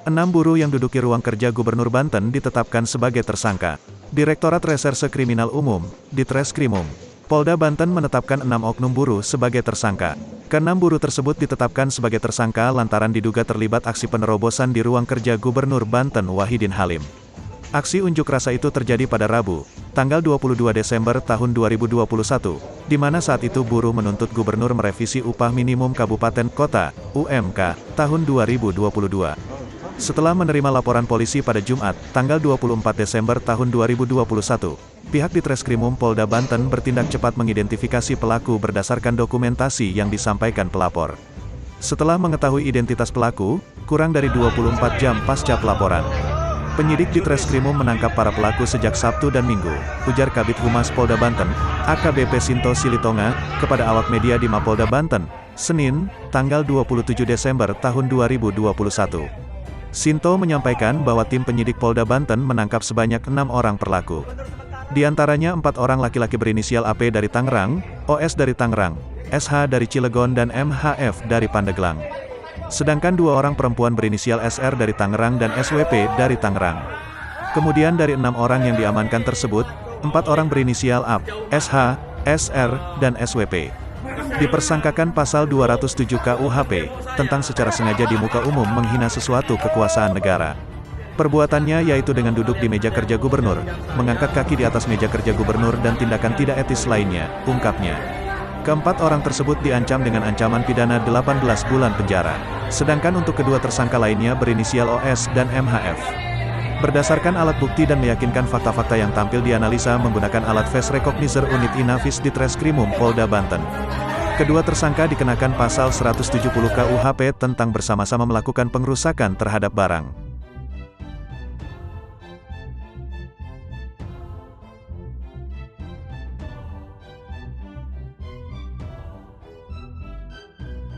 6 buruh yang duduki ruang kerja Gubernur Banten ditetapkan sebagai tersangka. Direktorat Reserse Kriminal Umum, Ditreskrimum, Polda Banten menetapkan 6 oknum buruh sebagai tersangka. Ke-6 buruh tersebut ditetapkan sebagai tersangka lantaran diduga terlibat aksi penerobosan di ruang kerja Gubernur Banten Wahidin Halim. Aksi unjuk rasa itu terjadi pada Rabu, tanggal 22 Desember tahun 2021, di mana saat itu buruh menuntut gubernur merevisi upah minimum kabupaten kota, UMK, tahun 2022. Setelah menerima laporan polisi pada Jumat, tanggal 24 Desember tahun 2021, pihak Ditreskrimum Polda Banten bertindak cepat mengidentifikasi pelaku berdasarkan dokumentasi yang disampaikan pelapor. Setelah mengetahui identitas pelaku, kurang dari 24 jam pasca pelaporan, penyidik Ditreskrimum menangkap para pelaku sejak Sabtu dan Minggu, ujar Kabid Humas Polda Banten, AKBP Sinto Silitonga, kepada awak media di Mapolda Banten, Senin, tanggal 27 Desember tahun 2021. Sinto menyampaikan bahwa tim penyidik Polda Banten menangkap sebanyak 6 orang pelaku. Di antaranya 4 orang laki-laki berinisial AP dari Tangerang, OS dari Tangerang, SH dari Cilegon dan MHF dari Pandeglang. Sedangkan 2 orang perempuan berinisial SR dari Tangerang dan SWP dari Tangerang. Kemudian dari 6 orang yang diamankan tersebut, 4 orang berinisial AP, SH, SR, dan SWP dipersangkakan pasal 207 KUHP, tentang secara sengaja di muka umum menghina sesuatu kekuasaan negara. Perbuatannya yaitu dengan duduk di meja kerja gubernur, mengangkat kaki di atas meja kerja gubernur dan tindakan tidak etis lainnya, ungkapnya. Keempat orang tersebut diancam dengan ancaman pidana 18 bulan penjara. Sedangkan untuk kedua tersangka lainnya berinisial OS dan MHF. Berdasarkan alat bukti dan meyakinkan fakta-fakta yang tampil dianalisa menggunakan alat face recognizer unit Inafis Ditreskrimum Polda Banten. Kedua tersangka dikenakan pasal 170 KUHP tentang bersama-sama melakukan pengerusakan terhadap barang.